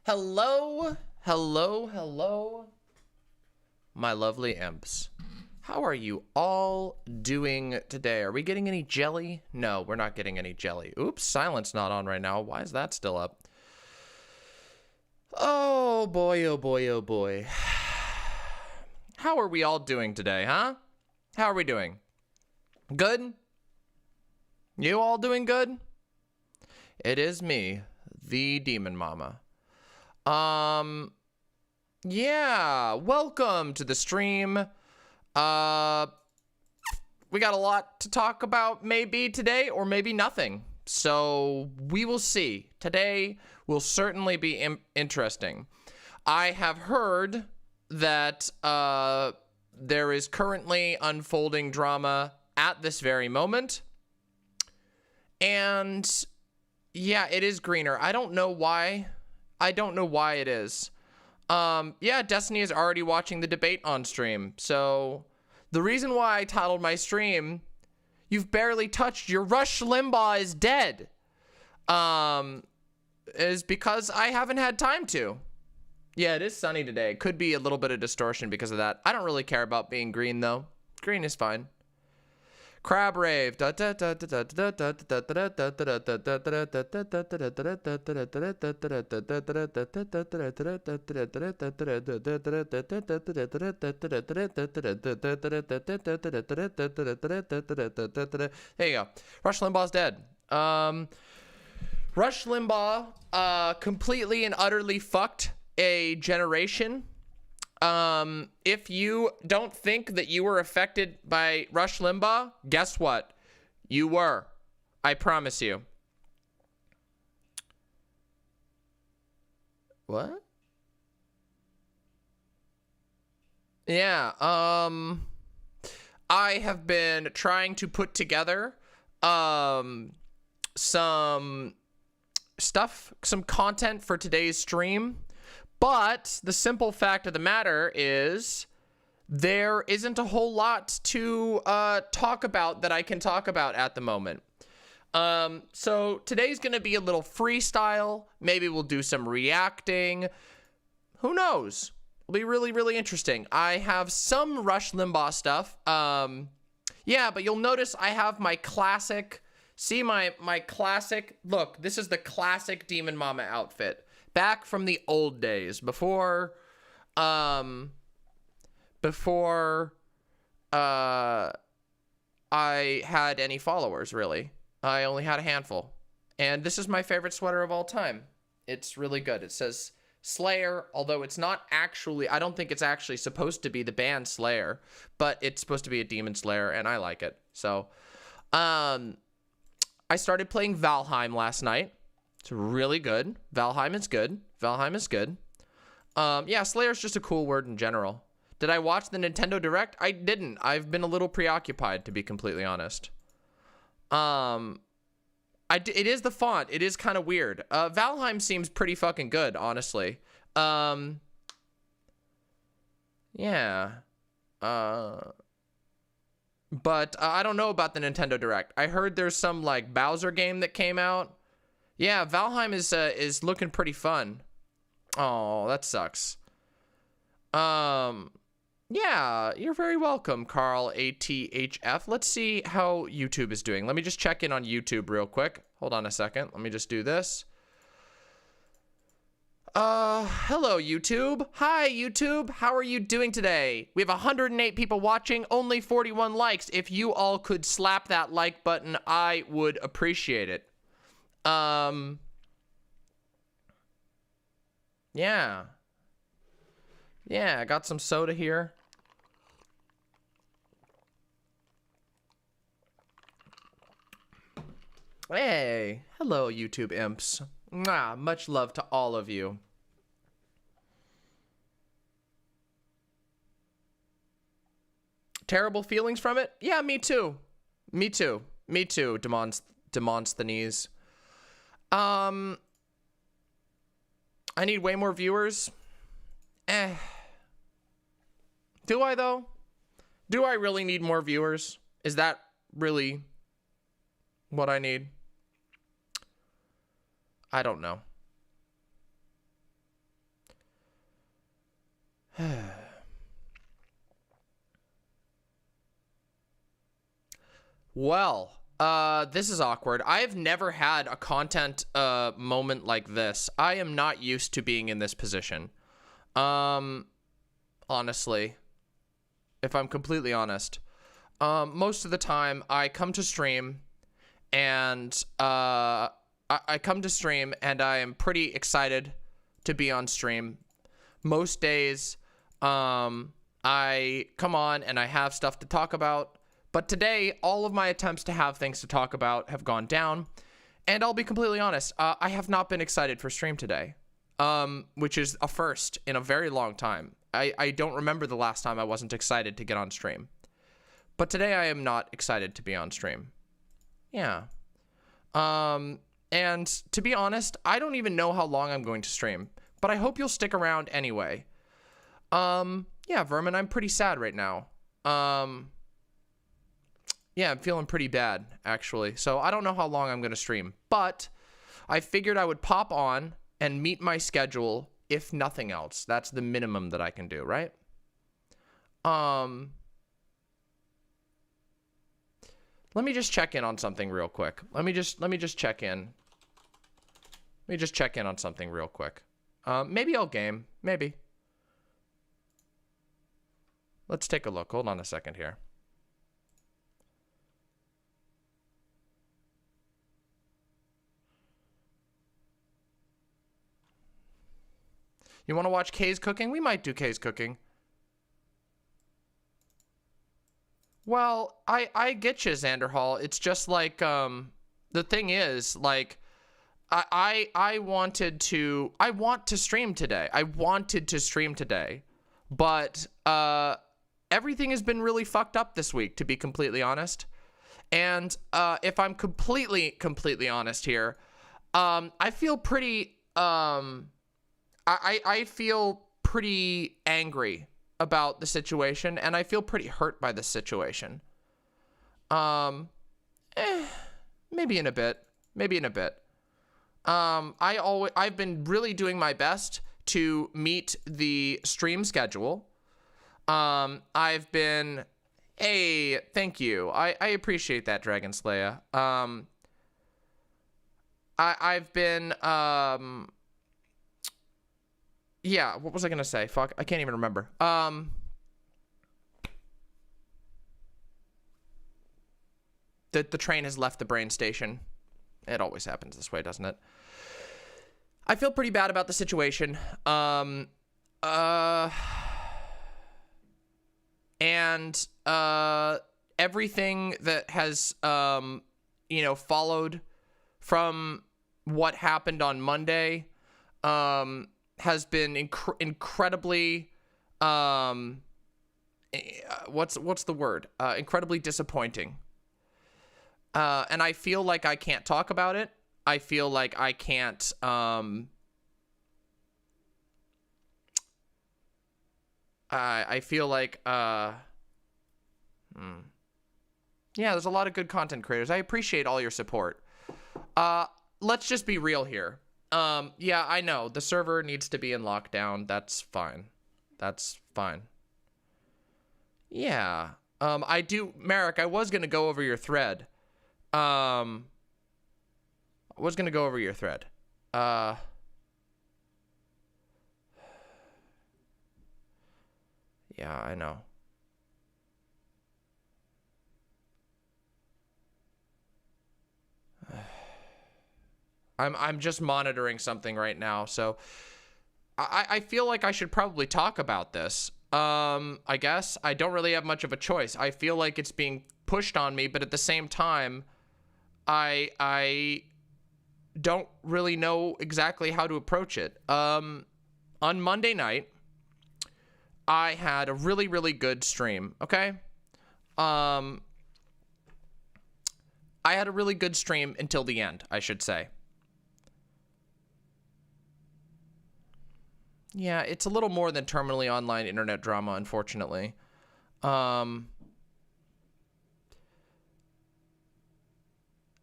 Hello, hello, my lovely imps. How are you all doing today? Are we getting any jelly? No, we're not getting any jelly. Oops, silence not on right now. Why is that still up? Oh boy, oh boy, oh boy. How are we all doing today, huh? How are we doing? Good? You all doing good? It is me, the Demon Mama. Yeah, welcome to the stream. We got a lot to talk about maybe today or maybe nothing. So we will see. Today will certainly be interesting. I have heard that there is currently unfolding drama at this very moment. And yeah, it is greener. I don't know why. I don't know why it is. Yeah, Destiny is already watching the debate on stream. So the reason why I titled my stream, "You've Barely Touched Your Rush Limbaugh is Dead," is because I haven't had time to. Yeah, it is sunny today. It could be a little bit of distortion because of that. I don't really care about being green though. Green is fine. Crab rave. Hey, there you go. Rush Limbaugh's dead. Rush Limbaugh completely and utterly fucked a generation. If you don't think that you were affected by Rush Limbaugh, guess what? You were. I promise you. What? Yeah, I have been trying to put together, some stuff, some content for today's stream. But the simple fact of the matter is there isn't a whole lot to talk about that I can talk about at the moment. So today's going to be a little freestyle. Maybe we'll do some reacting. Who knows? It'll be really, really interesting. I have some Rush Limbaugh stuff. Yeah, but you'll notice I have my classic. See my classic. Look, this is the classic Demon Mama outfit. Back from the old days, before I had any followers, really. I only had a handful. And this is my favorite sweater of all time. It's really good. It says Slayer, although it's not actually, I don't think it's actually supposed to be the band Slayer, but it's supposed to be a Demon Slayer, and I like it. So, I started playing Valheim last night. It's really good. Valheim is good. Valheim is good. Yeah, Slayer's just a cool word in general. Did I watch the Nintendo Direct? I didn't. I've been a little preoccupied, to be completely honest. It is the font. It is kind of weird. Valheim seems pretty fucking good, honestly. Yeah. But I don't know about the Nintendo Direct. I heard there's some, like, Bowser game that came out. Yeah, Valheim is looking pretty fun. Oh, that sucks. Yeah, you're very welcome, Carl ATHF. Let's see how YouTube is doing. Let me just check in on YouTube real quick. Hold on a second. Let me just do this. Hello, YouTube. Hi, YouTube. How are you doing today? We have 108 people watching, only 41 likes. If you all could slap that like button, I would appreciate it. Yeah. Yeah, I got some soda here. Hey, hello, YouTube imps. Mwah, much love to all of you. Terrible feelings from it? Yeah, me too. Me too. Me too, Demosthenes. I need way more viewers. Do I, though? Do I really need more viewers? Is that really what I need? I don't know. Well, this is awkward. I've never had a content moment like this. I am not used to being in this position. Honestly, if I'm completely honest. Most of the time I come to stream and I come to stream and I am pretty excited to be on stream. Most days I come on and I have stuff to talk about, but today all of my attempts to have things to talk about have gone down, and I'll be completely honest, I have not been excited for stream today, which is a first in a very long time. I don't remember the last time I wasn't excited to get on stream. But today I am not excited to be on stream. Yeah. And to be honest, I don't even know how long I'm going to stream, but I hope you'll stick around anyway. Yeah, Vermin, I'm pretty sad right now. Yeah, I'm feeling pretty bad, actually. So I don't know how long I'm going to stream, but I figured I would pop on and meet my schedule, if nothing else. That's the minimum that I can do, right? Let me just check in on something real quick. Let me just check in. Let me just check in on something real quick. Maybe I'll game. Maybe. Let's take a look. Hold on a second here. You want to watch Kay's cooking? We might do Kay's cooking. Well, I get you, Xanderhall. It's just like, the thing is, like, I want to stream today. I wanted to stream today, but, everything has been really fucked up this week, to be completely honest. And, if I'm completely honest here, I feel pretty, I feel pretty angry about the situation, and I feel pretty hurt by this situation. Maybe in a bit. I've been really doing my best to meet the stream schedule. I've been, hey, thank you. I appreciate that, Dragon Slayer. I've been, yeah, what was I gonna say? Fuck, I can't even remember. The train has left the brain station. It always happens this way, doesn't it? I feel pretty bad about the situation. And everything that has, you know, followed from what happened on Monday, has been incredibly, what's the word? Incredibly disappointing. And I feel like I can't talk about it. I feel like I can't, I feel like, yeah, there's a lot of good content creators. I appreciate all your support. Let's just be real here. Yeah, I know the server needs to be in lockdown. That's fine. Yeah. Merrick, I was going to go over your thread. Yeah, I know. I'm just monitoring something right now, so I feel like I should probably talk about this. I guess I don't really have much of a choice. I feel like it's being pushed on me, but at the same time, I don't really know exactly how to approach it. On Monday night, I had a really, really good stream, okay? I had a really good stream until the end, I should say. Yeah, it's a little more than terminally online internet drama, unfortunately.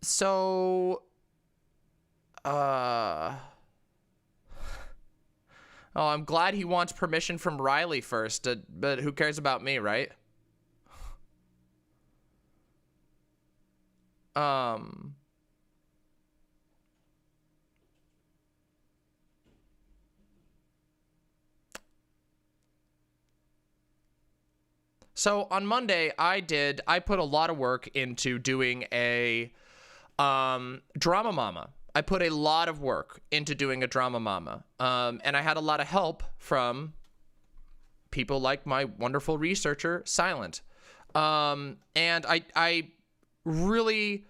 So, Oh, I'm glad he wants permission from Riley first, but who cares about me, right? So on Monday, I put a lot of work into doing a drama mama. I put a lot of work into doing a drama mama. And I had a lot of help from people like my wonderful researcher, Silent. And I really,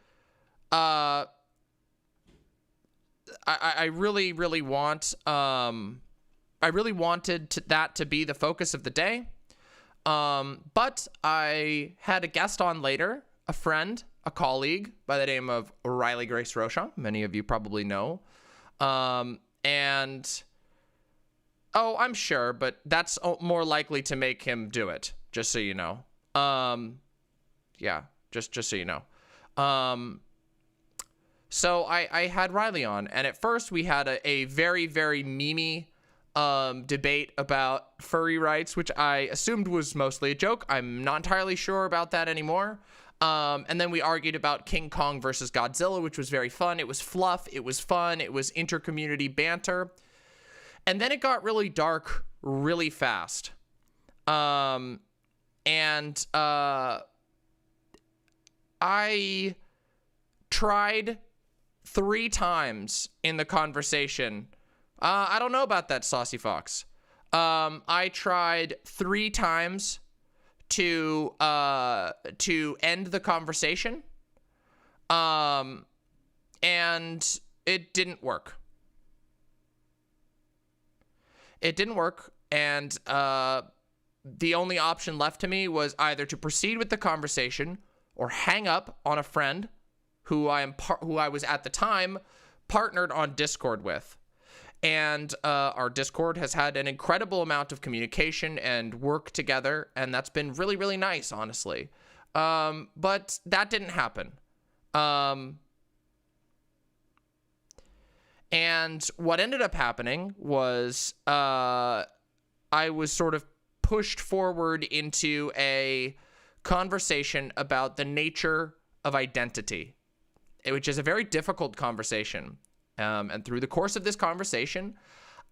I really want, I really wanted that to be the focus of the day. But I had a guest on later, a friend, a colleague by the name of Riley Grace Rochon. Many of you probably know. And, oh, I'm sure, but that's more likely to make him do it, just so you know. Yeah, just so you know. So I had Riley on, and at first we had a very, very memey debate about furry rights, which I assumed was mostly a joke. I'm not entirely sure about that anymore. And then we argued about King Kong versus Godzilla, which was very fun. It was fluff. It was fun. It was inter-community banter. And then it got really dark really fast. I tried 3 times in the conversation. I don't know about that, Saucy Fox. I tried 3 times to end the conversation. And it didn't work. It didn't work, and the only option left to me was either to proceed with the conversation or hang up on a friend who I was at the time partnered on Discord with. And our Discord has had an incredible amount of communication and work together, and that's been really, really nice, honestly. But that didn't happen. And what ended up happening was I was sort of pushed forward into a conversation about the nature of identity, which is a very difficult conversation. And through the course of this conversation,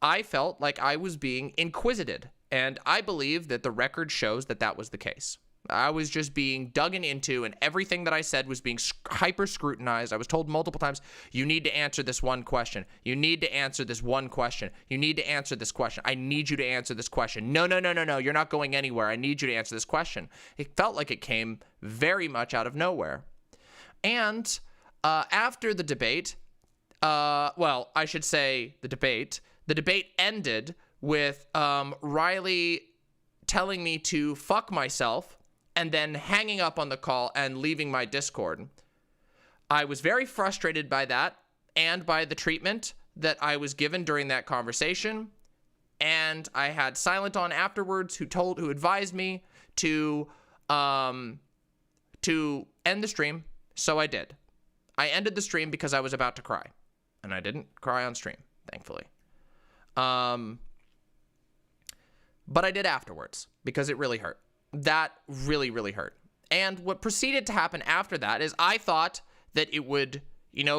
I felt like I was being inquisited, and I believe that the record shows that that was the case. I was just being dug into, and everything that I said was being hyper scrutinized. I was told multiple times, you need to answer this one question. You need to answer this one question. You need to answer this question. I need you to answer this question. No, you're not going anywhere. I need you to answer this question. It felt like it came very much out of nowhere. And after the debate, well, I should say the debate ended with Riley telling me to fuck myself and then hanging up on the call and leaving my Discord. I was very frustrated by that and by the treatment that I was given during that conversation. And I had Silent on afterwards who advised me to end the stream. So I did. I ended the stream because I was about to cry. And I didn't cry on stream, thankfully. But I did afterwards because it really hurt. That really, really hurt. And what proceeded to happen after that is I thought that it would,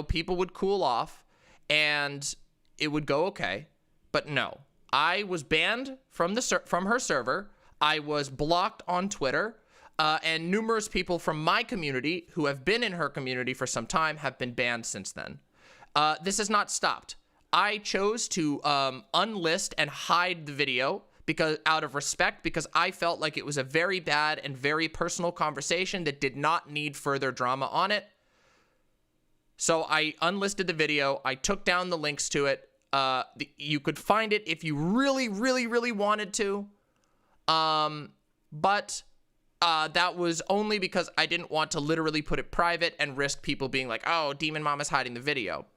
people would cool off and it would go okay. But no, I was banned from her server. I was blocked on Twitter. And numerous people from my community who have been in her community for some time have been banned since then. This has not stopped. I chose to unlist and hide the video out of respect, because I felt like it was a very bad and very personal conversation that did not need further drama on it. So I unlisted the video. I took down the links to it. You could find it if you really, really, really wanted to. But that was only because I didn't want to literally put it private and risk people being like, oh, Demon Mama's hiding the video.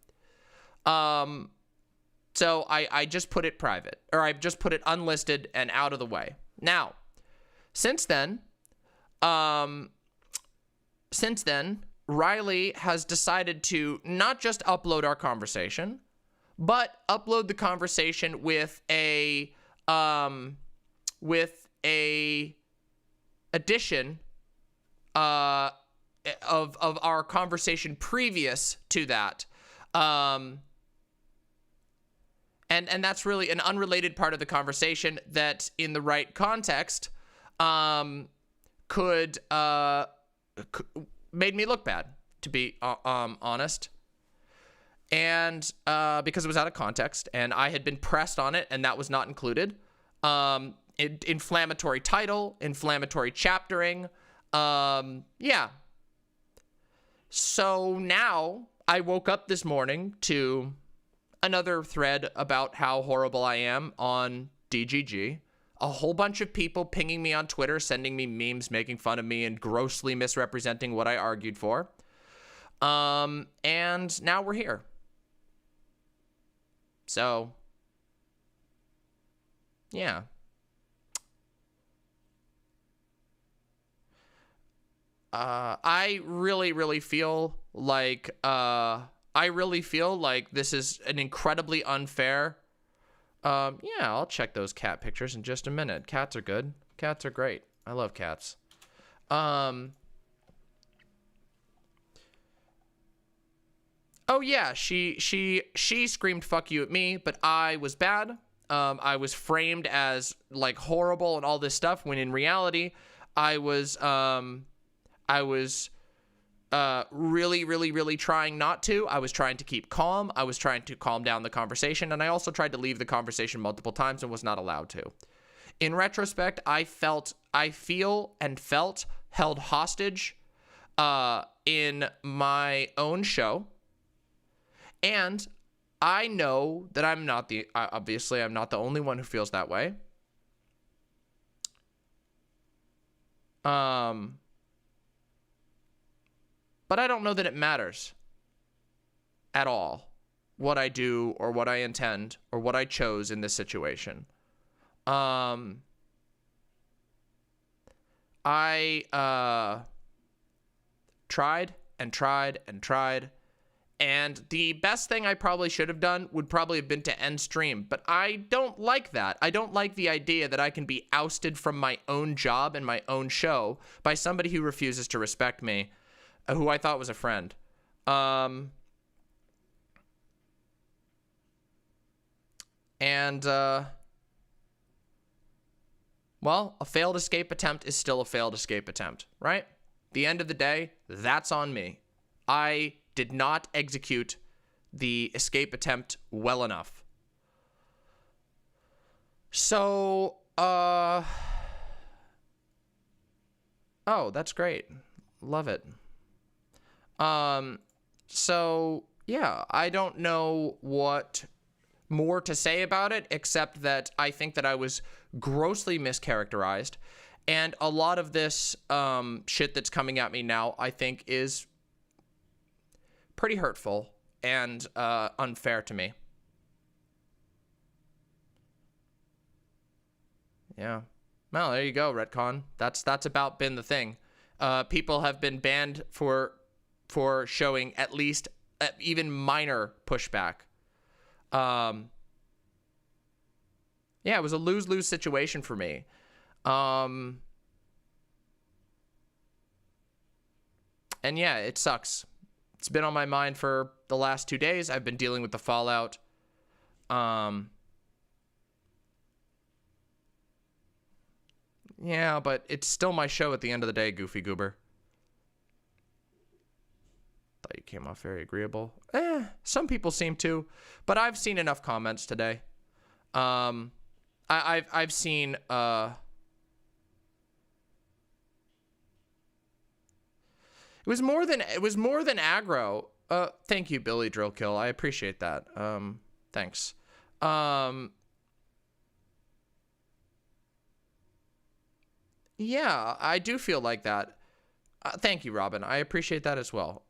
So I just put it private, or I just put it unlisted and out of the way. Now, since then, Riley has decided to not just upload our conversation, but upload the conversation with a addition of our conversation previous to that. And that's really an unrelated part of the conversation that, in the right context, could made me look bad, to be honest. And because it was out of context, and I had been pressed on it, and that was not included. Inflammatory title, inflammatory chaptering. Yeah. So now I woke up this morning to another thread about how horrible I am on DGG. A whole bunch of people pinging me on Twitter, sending me memes, making fun of me, and grossly misrepresenting what I argued for. And now we're here. So, yeah. I really feel like this is an incredibly unfair. Yeah, I'll check those cat pictures in just a minute. Cats are good. Cats are great. I love cats. Oh yeah, she screamed "fuck you" at me, but I was bad. I was framed as like horrible and all this stuff, when in reality, I was really trying not to. I was trying to keep calm. I was trying to calm down the conversation, and I also tried to leave the conversation multiple times and was not allowed to. In retrospect, I felt held hostage in my own show, and I know that I'm not the only one who feels that way. But I don't know that it matters at all what I do or what I intend or what I chose in this situation. I tried and tried and tried, and the best thing I probably should have done would probably have been to end stream, but I don't like that. I don't like the idea that I can be ousted from my own job and my own show by somebody who refuses to respect me, who I thought was a friend. Well, a failed escape attempt is still a failed escape attempt, right? The end of the day, that's on me. I did not execute the escape attempt well enough. So, oh, that's great. Love it. So yeah, I don't know what more to say about it, except that I think that I was grossly mischaracterized, and a lot of this shit that's coming at me now, I think, is pretty hurtful and unfair to me. Yeah. Well, there you go, retcon. That's about been the thing. People have been banned for showing at least even minor pushback. Yeah, it was a lose-lose situation for me. And yeah, it sucks. It's been on my mind for the last 2 days. I've been dealing with the fallout. Yeah, but it's still my show at the end of the day, Goofy Goober. Thought you came off very agreeable. Some people seem to, but I've seen enough comments today. I've seen it was more than aggro. Thank you, Billy Drillkill. I appreciate that. Thanks. Yeah, I do feel like that. Thank you, Robin. I appreciate that as well.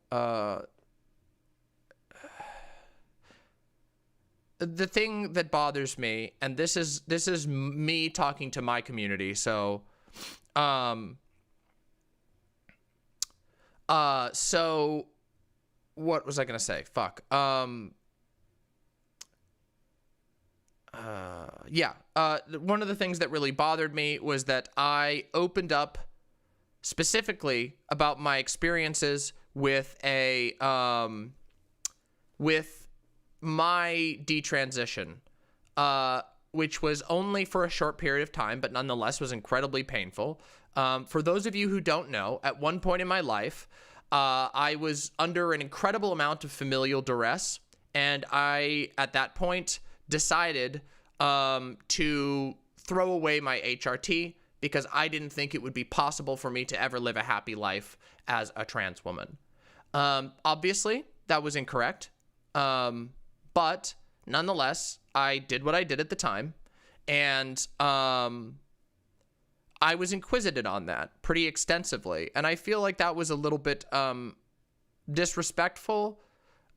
The thing that bothers me, and this is me talking to my community, so so what was I gonna say? Fuck. one of the things that really bothered me was that I opened up specifically about my experiences with with my detransition, which was only for a short period of time, but nonetheless was incredibly painful. For those of you who don't know, at one point in my life, I was under an incredible amount of familial duress, and I, at that point, decided to throw away my HRT because I didn't think it would be possible for me to ever live a happy life as a trans woman. Obviously, that was incorrect, but nonetheless, I did what I did at the time, and I was inquisited on that pretty extensively, and I feel like that was a little bit disrespectful.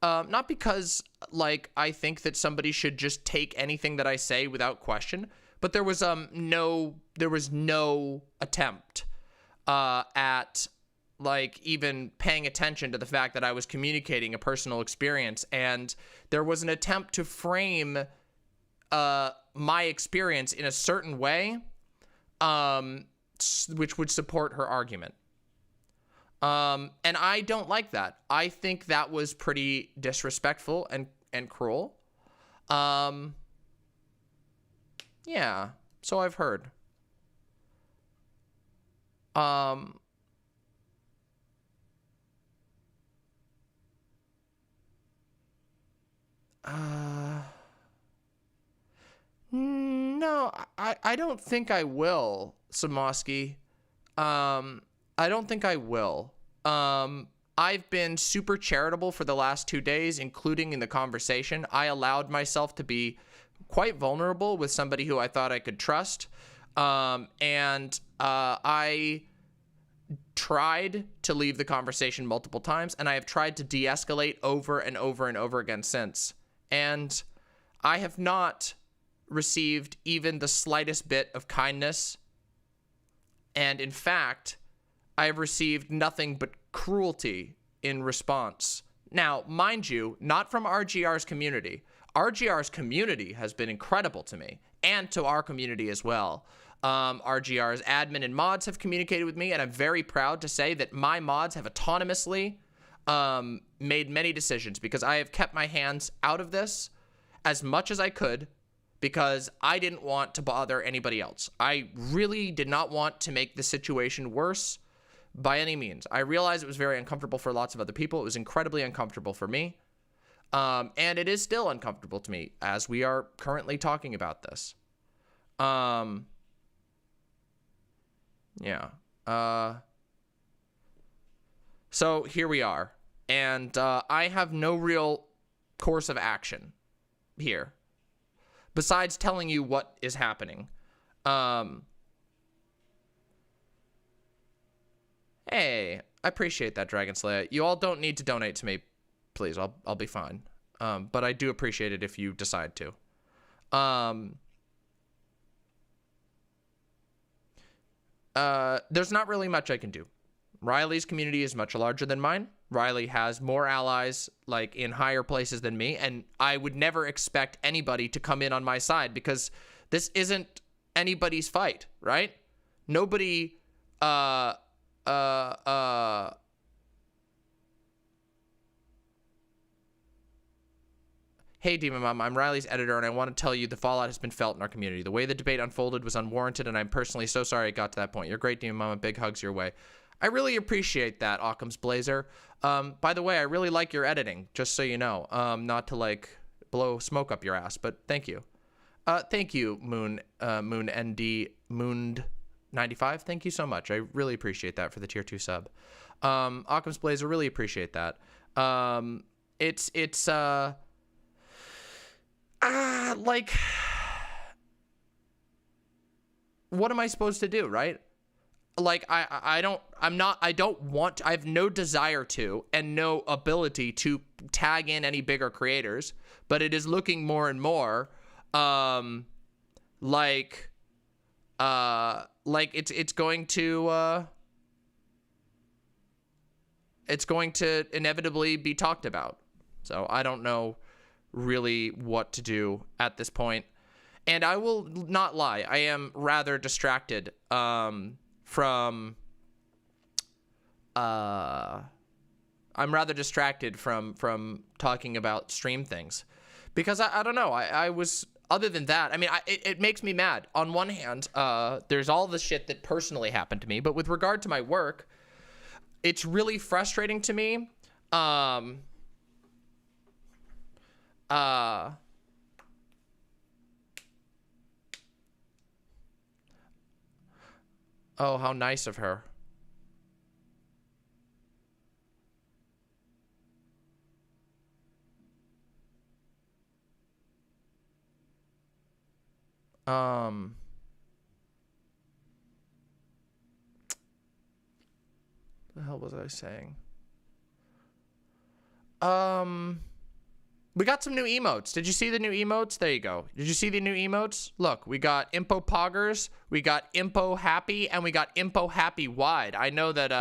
Not because, like, I think that somebody should just take anything that I say without question, but there was no attempt at, like, even paying attention to the fact that I was communicating a personal experience, and there was an attempt to frame my experience in a certain way, which would support her argument. And I don't like that. I think that was pretty disrespectful and cruel. Yeah, so I've heard. No, I don't think I will, Samosky. I don't think I will. I've been super charitable for the last 2 days, including in the conversation. I allowed myself to be quite vulnerable with somebody who I thought I could trust. And I tried to leave the conversation multiple times, and I have tried to de-escalate over and over and over again since. And I have not received even the slightest bit of kindness. And in fact, I have received nothing but cruelty in response. Now, mind you, not from RGR's community. RGR's community has been incredible to me and to our community as well. RGR's admin and mods have communicated with me, and I'm very proud to say that my mods have autonomously made many decisions because I have kept my hands out of this as much as I could because I didn't want to bother anybody else. I really did not want to make the situation worse by any means. I realized it was very uncomfortable for lots of other people. It was incredibly uncomfortable for me. And it is still uncomfortable to me as we are currently talking about this. Yeah. So here we are. And I have no real course of action here besides telling you what is happening. Hey, I appreciate that, Dragon Slayer. You all don't need to donate to me, please. I'll be fine. But I do appreciate it if you decide to. There's not really much I can do. Riley's community is much larger than mine. Riley has more allies, like, in higher places than me, and I would never expect anybody to come in on my side because this isn't anybody's fight, right? Nobody, Hey, Demon Mom, I'm Riley's editor, and I want to tell you the fallout has been felt in our community. The way the debate unfolded was unwarranted, and I'm personally so sorry it got to that point. You're great, Demon Mama. Big hugs your way. I really appreciate that, Occam's Blazer. By the way, I really like your editing, just so you know. Not to, like, blow smoke up your ass, but thank you. Thank you, Moon ND, Moond95. Thank you so much. I really appreciate that for the tier 2 sub. Occam's Blazer, really appreciate that. Like, what am I supposed to do, right? Like, I have no desire to and no ability to tag in any bigger creators, but it is looking more and more like it's going to inevitably be talked about. So I don't know really what to do at this point. And I will not lie, I am rather distracted from talking about stream things, because I don't know, I was, other than that, I mean, it makes me mad. On one hand, there's all the shit that personally happened to me, but with regard to my work, it's really frustrating to me. Oh, how nice of her. The hell was I saying? We got some new emotes. Did you see the new emotes? There you go. Did you see the new emotes? Look, we got Impo Poggers, we got Impo Happy, and we got Impo Happy Wide. I know that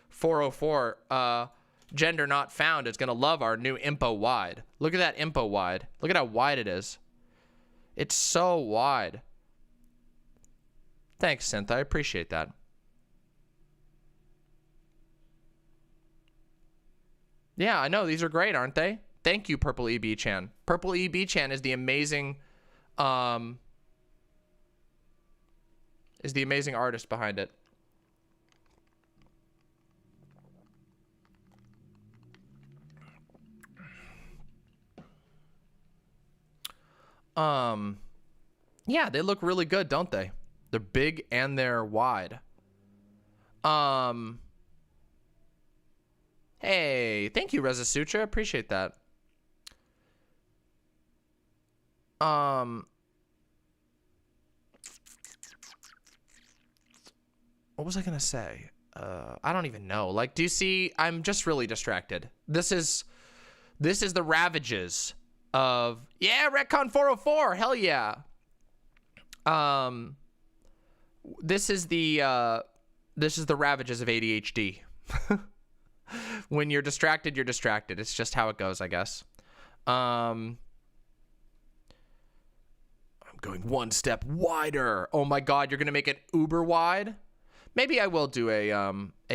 404 Gender Not Found is gonna love our new Impo Wide. Look at that Impo Wide. Look at how wide it is. It's so wide. Thanks, Synth. I appreciate that. Yeah, I know. These are great, aren't they? Thank you, Purple EB Chan. Purple EB Chan is the amazing artist behind it. Yeah, they look really good, don't they? They're big and they're wide. Hey, thank you, Reza Sutra. Appreciate that. What was I gonna say? I don't even know. Like, do you see? I'm just really distracted. This is the ravages of, yeah, Retcon 404. Hell yeah. This is the ravages of ADHD. When you're distracted, you're distracted. It's just how it goes, I guess. I'm going one step wider. Oh my God, you're gonna make it uber wide? Maybe I will do a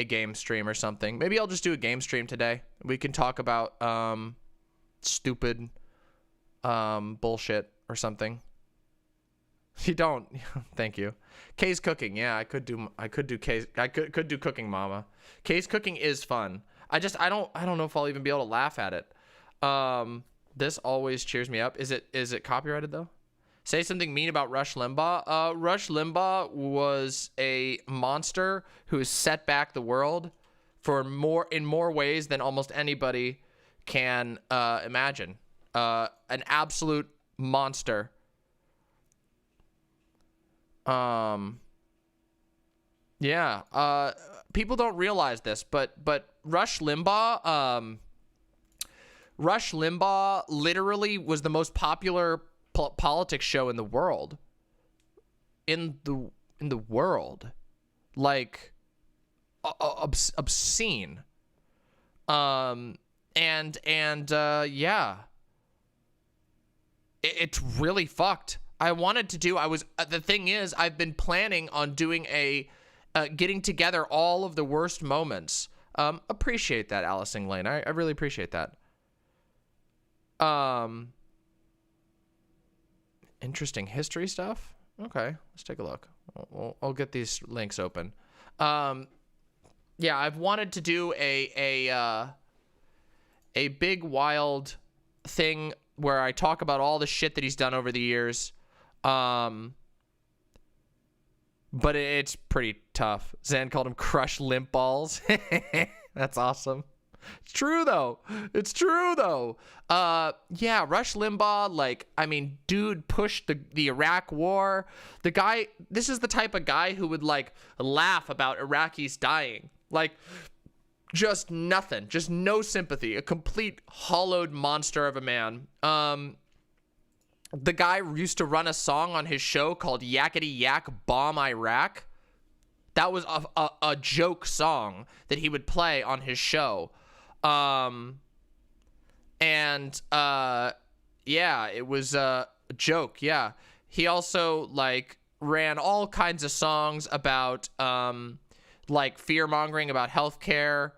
game stream or something. Maybe I'll just do a game stream today. We can talk about stupid bullshit or something. You don't. Thank you. Kay's cooking. Yeah, I could do Kay's. I could do cooking, mama. Kay's cooking is fun. I don't know if I'll even be able to laugh at it. This always cheers me up. Is it copyrighted though? Say something mean about Rush Limbaugh. Rush Limbaugh was a monster who has set back the world in more ways than almost anybody can imagine. An absolute monster. Yeah. People don't realize this, but Rush Limbaugh literally was the most popular politics show in the world. In the world. Like obscene. Yeah. It's really fucked. The thing is, I've been planning on doing getting together all of the worst moments. Appreciate that, Allison Lane. I really appreciate that. Interesting history stuff. Okay, let's take a look. I'll get these links open. Yeah, I've wanted to do a big wild thing where I talk about all the shit that he's done over the years. But it's pretty tough. Zan called him Crush Limp Balls. That's awesome. It's true though. Yeah, Rush Limbaugh, like, I mean, dude pushed the Iraq war. The guy, this is the type of guy who would like laugh about Iraqis dying. Like, just nothing, just no sympathy, a complete hollowed monster of a man. The guy used to run a song on his show called Yakety Yak Bomb Iraq. That was a joke song that he would play on his show. Yeah, it was joke. Yeah. He also like ran all kinds of songs about like fear mongering about healthcare.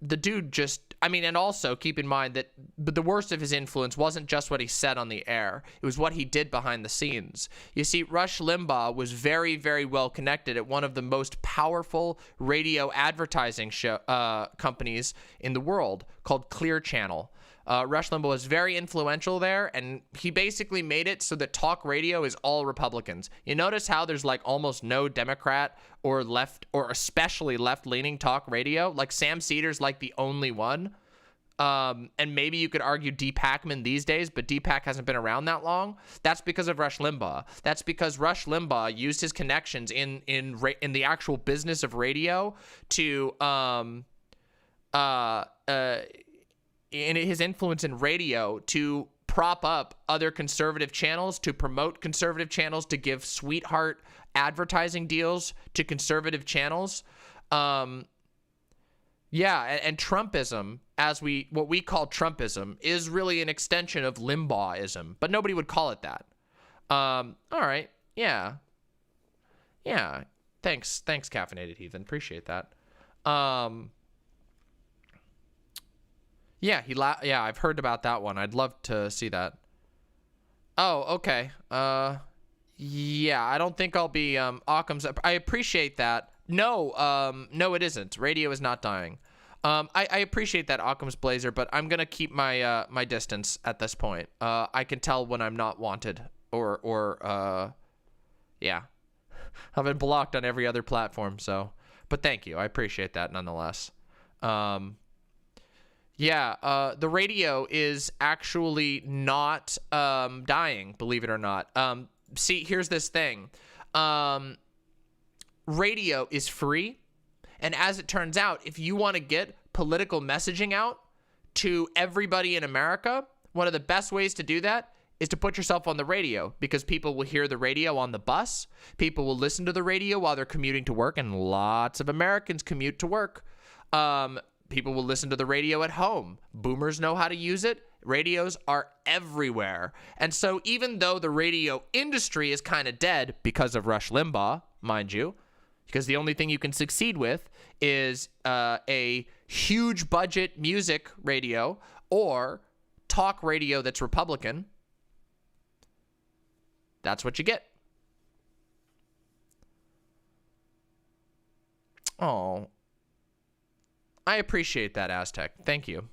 The dude just, I mean, and also keep in mind that the worst of his influence wasn't just what he said on the air. It was what he did behind the scenes. You see, Rush Limbaugh was very, very well connected at one of the most powerful radio advertising companies in the world called Clear Channel. Rush Limbaugh was very influential there, and he basically made it so that talk radio is all Republicans. You notice how there's like almost no Democrat or left, or especially left-leaning talk radio? Like Sam Cedars like the only one. And maybe you could argue Deepak these days, but Deepak hasn't been around that long. That's because of Rush Limbaugh. That's because Rush Limbaugh used his connections in the actual business of radio to in his influence in radio to prop up other conservative channels, to promote conservative channels, to give sweetheart advertising deals to conservative channels. Yeah, and Trumpism, what we call Trumpism, is really an extension of Limbaughism, but nobody would call it that. All right, yeah. Yeah, thanks, Caffeinated Heathen, appreciate that. Yeah, yeah, I've heard about that one. I'd love to see that. Oh, okay. Yeah, I don't think I'll be Occam's. I appreciate that. No, no, it isn't. Radio is not dying. I appreciate that, Occam's Blazer, but I'm gonna keep my my distance at this point. I can tell when I'm not wanted, or yeah, I've been blocked on every other platform. So, but thank you. I appreciate that nonetheless. Yeah, the radio is actually not dying, believe it or not. See, here's this thing. Radio is free, and as it turns out, if you want to get political messaging out to everybody in America, one of the best ways to do that is to put yourself on the radio, because people will hear the radio on the bus, people will listen to the radio while they're commuting to work, and lots of Americans commute to work. People will listen to the radio at home. Boomers know how to use it. Radios are everywhere. And so even though the radio industry is kind of dead because of Rush Limbaugh, mind you, because the only thing you can succeed with is a huge budget music radio or talk radio that's Republican, that's what you get. Oh, I appreciate that, Aztec. Thank you.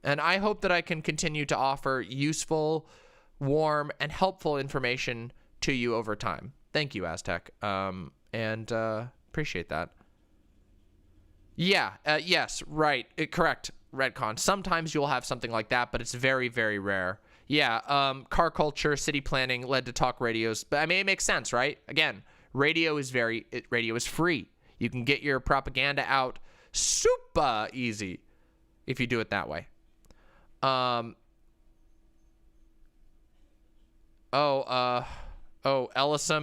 And I hope that I can continue to offer useful, warm, and helpful information to you over time. Thank you, Aztec. And appreciate that. Yeah, yes, right. Correct, Redcon. Sometimes you'll have something like that, but it's very, very rare. Yeah, car culture, city planning led to talk radios. But I mean, it makes sense, right? Again, radio is free. You can get your propaganda out super easy if you do it that way. Ellisum,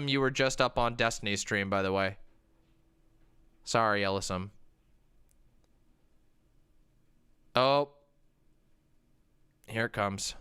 you were just up on Destiny's stream, by the way. Sorry, Ellisum. Oh, here it comes.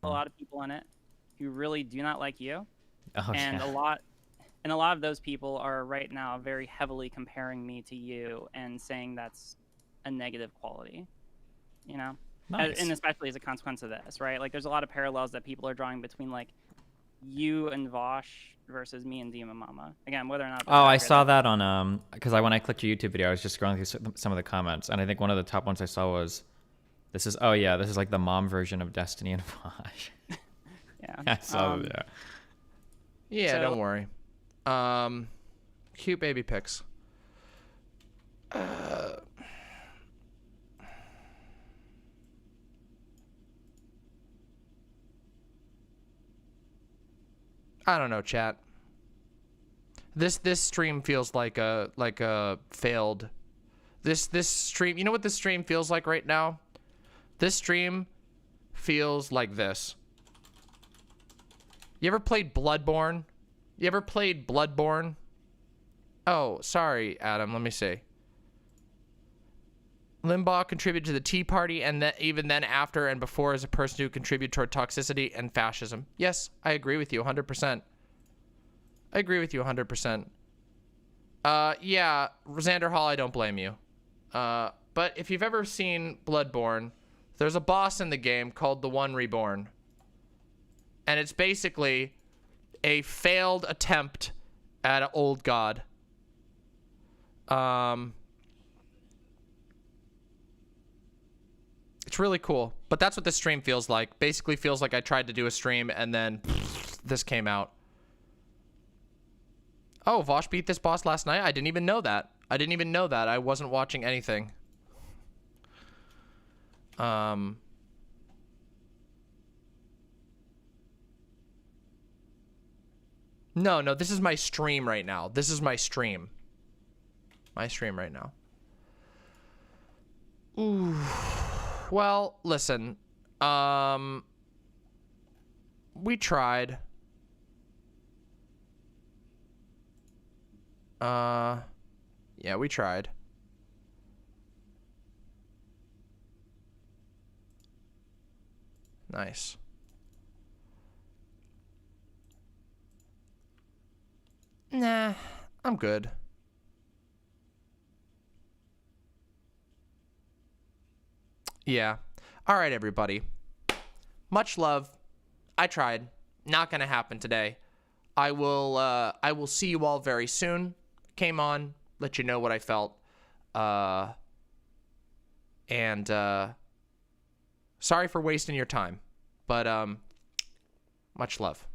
A lot of people in it who really do not like you, and yeah. a lot of those people are right now very heavily comparing me to you and saying that's a negative quality, you know. Nice. And especially as a consequence of this, right? Like, there's a lot of parallels that people are drawing between like you and Vosh versus me and Dima Mama. Again, whether or not. Oh, I saw that on because when I clicked your YouTube video, I was just scrolling through some of the comments, and I think one of the top ones I saw was, "This is like the mom version of Destiny and Vosh." Yeah. I saw that. Yeah, So- don't worry. Cute baby pics. I don't know, chat. This stream feels like a failed. This stream, you know what this stream feels like right now? This stream feels like this. You ever played Bloodborne? You ever played Bloodborne? Oh, sorry, Adam. Let me see. Limbaugh contributed to the Tea Party, and that even then, after and before, as a person who contributed toward toxicity and fascism. Yes, I agree with you 100%. I agree with you 100%. Yeah, Xander Hall, I don't blame you. But if you've ever seen Bloodborne, there's a boss in the game called the One Reborn. And it's basically a failed attempt at an old god. It's really cool. But that's what this stream feels like. Basically feels like I tried to do a stream and then this came out. Oh, Vosh beat this boss last night? I didn't even know that. I didn't even know that. I wasn't watching anything. No, this is my stream right now. This is my stream. My stream right now. Ooh. Well, listen. We tried. Yeah, we tried. Nice. Nah, I'm good. Yeah. All right, everybody. Much love. I tried. Not gonna happen today. I will see you all very soon. Came on, let you know what I felt. And sorry for wasting your time. But much love.